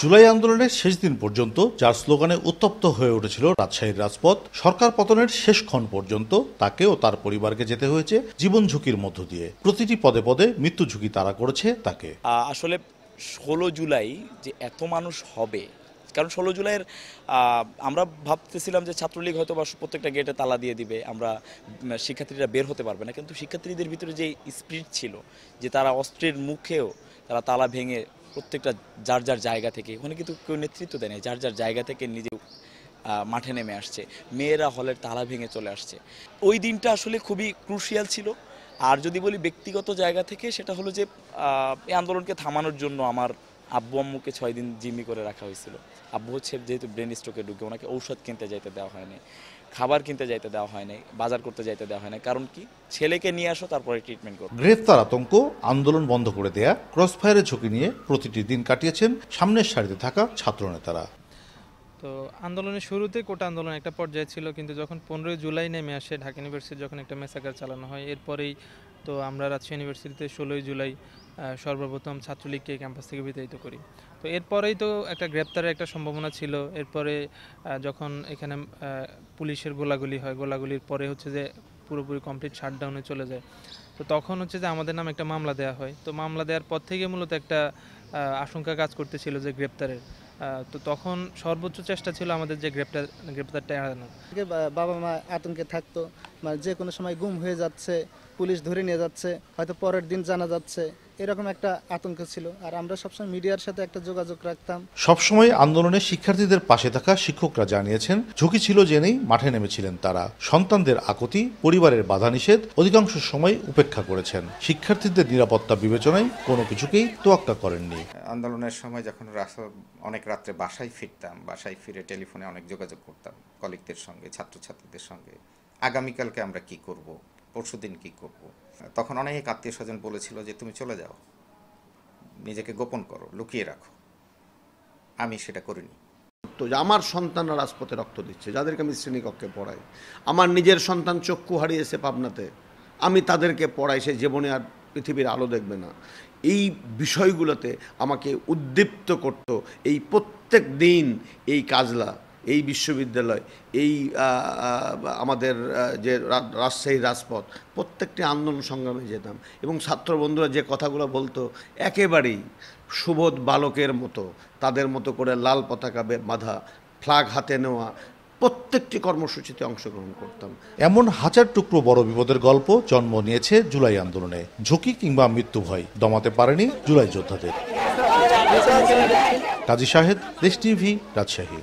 জুলাই আন্দোলনের শেষ দিন পর্যন্ত যার স্লোগানে উত্তপ্ত হয়ে উঠেছিল রাজশাহীর রাজপথ, সরকার পতনের শেষ ক্ষণ পর্যন্ত তাকে ও তার পরিবারকে যেতে হয়েছে জীবন ঝুঁকির মধ্য দিয়ে। প্রতিটি পদে পদে মৃত্যু ঝুঁকি তাড়া করেছে তাকে। আসলে 16 জুলাই যে এত মানুষ হবে, কারণ 16 জুলাইয়ের আমরা ভাবতেছিলাম যে ছাত্রলীগ হয়তো বা প্রত্যেকটা গেটে তালা দিয়ে দিবে, আমরা শিক্ষার্থীরা বের হতে পারবে না, কিন্তু শিক্ষার্থীদের ভিতরে যে স্পিরিট ছিল যে তারা অস্ত্রের মুখেও তারা তালা ভেঙে প্রত্যেকটা যার যার জায়গা থেকে, ওখানে কিন্তু কেউ নেতৃত্ব দেয় না, যার যার জায়গা থেকে নিজে মাঠে নেমে আসছে, মেয়েরা হলের তালা ভেঙে চলে আসছে। ওই দিনটা আসলে খুবই ক্রুশিয়াল ছিল। আর যদি বলি ব্যক্তিগত জায়গা থেকে, সেটা হলো যে এই আন্দোলনকে থামানোর জন্য আমার আব্বু আম্মুকে 6 দিন জিম্মি করে রাখা হয়েছিল। আব্বু হচ্ছে যেহেতু ব্রেন স্ট্রোকে ঢুকে, ওনাকে ঔষধ কিনতে যাইতে দেওয়া হয়নি, খাবার কিনতে যাইতে দেওয়া হয়নি, বাজার করতে যাইতে দেওয়া হয়নি। কারণ কি, ছেলেকে নিয়ে আসো তারপরে ট্রিটমেন্ট করো। গ্রেফতার আতঙ্ক, আন্দোলন বন্ধ করে দেয়া, ক্রসফায়ারের ঝুঁকি নিয়ে প্রতিটি দিন কাটিয়েছেন সামনের সারিতে থাকা ছাত্রনেতারা। তো আন্দোলনের শুরুতে কোটা আন্দোলন একটা পর্যায়ে ছিল, কিন্তু যখন 15 জুলাই নেমে আসে ঢাকা ইউনিভার্সিটি যখন একটা মেসাকার চালানো হয়, এরপরেই তো আমরা রাজশাহী ইউনিভার্সিটিতে 16 জুলাই সর্বপ্রথম ছাত্রলীগকে ক্যাম্পাস থেকে বিতাড়িত করি। তো এরপরেই তো একটা গ্রেপ্তারের একটা সম্ভাবনা ছিল। এরপরে যখন এখানে পুলিশের গোলাগুলি হয়, গোলাগুলির পরে হচ্ছে যে পুরোপুরি কমপ্লিট শাটডাউনে চলে যায়। তো তখন হচ্ছে যে আমাদের নামে একটা মামলা দেওয়া হয়। তো মামলা দেওয়ার পর থেকে মূলত একটা আশঙ্কা কাজ করতেছিল যে গ্রেপ্তারের। তো তখন সর্বোচ্চ চেষ্টা ছিল আমাদের যে গ্রেপ্তারটা এড়ানো। বাবা মা আতঙ্কে থাকতো, মানে যে কোনো সময় গুম হয়ে যাচ্ছে, পুলিশ ধরে নিয়ে যাচ্ছে, হয়তো পরের দিন জানা যাচ্ছে, এরকম একটা আতঙ্ক ছিল। আর আমরা সবসময় মিডিয়ার সাথে একটা যোগাযোগ রাখতাম। সবসময় আন্দোলনে শিক্ষার্থীদের পাশে থাকা শিক্ষকরা জানিয়েছেন, ঝুঁকি ছিল জেনেই মাঠে নেমেছিলেন তারা। সন্তানদের আকুতি, পরিবারের বাধা নিষেধ অধিকাংশ সময় উপেক্ষা করেছেন। শিক্ষার্থীদের নিরাপত্তা বিবেচনায় কোনো কিছুকেই তোয়াক্কা করেননি। আন্দোলনের সময় যখন অনেক রাত্রে বাসায় ফিরতাম, বাসায় ফিরে টেলিফোনে অনেক যোগাযোগ করতাম কলিগদের সঙ্গে, ছাত্রছাত্রীদের সঙ্গে। আগামীকালকে আমরা কি করব, পরশুদিন কি করব। তখন অনেক আত্মীয় স্বজন বলেছিল যে তুমি চলে যাও, নিজেকে গোপন করো, লুকিয়ে রাখো। আমি সেটা করিনি। তো আমার সন্তানরা রাজপথে রক্ত দিচ্ছে, যাদেরকে আমি শ্রেণীকক্ষে পড়াই। আমার নিজের সন্তান চক্ষু হারিয়েছে পাবনাতে, আমি তাদেরকে পড়াই, সে জীবনে আর পৃথিবীর আলো দেখবে না। এই বিষয়গুলোতে আমাকে উদ্দীপ্ত করত এই প্রত্যেক দিন এই কাজলা, এই বিশ্ববিদ্যালয়, এই আমাদের যে রাজশাহী রাজপথ, প্রত্যেকটি আন্দোলন সংগ্রামে যেতাম এবং ছাত্র বন্ধুরা যে কথাগুলো বলতো একেবারেই সুবোধ বালকের মতো, তাদের মতো করে লাল পতাকা বাঁধা, ফ্ল্যাগ হাতে নেওয়া, প্রত্যেকটি কর্মসূচিতে অংশগ্রহণ করতাম। এমন হাজার টুকরো বড় বিপদের গল্প জন্ম নিয়েছে জুলাই আন্দোলনে। ঝুঁকি কিংবা মৃত্যু ভয় দমাতে পারেনি জুলাই যোদ্ধাদের। কাজী শাহেদ, দেশ টিভি, রাজশাহী।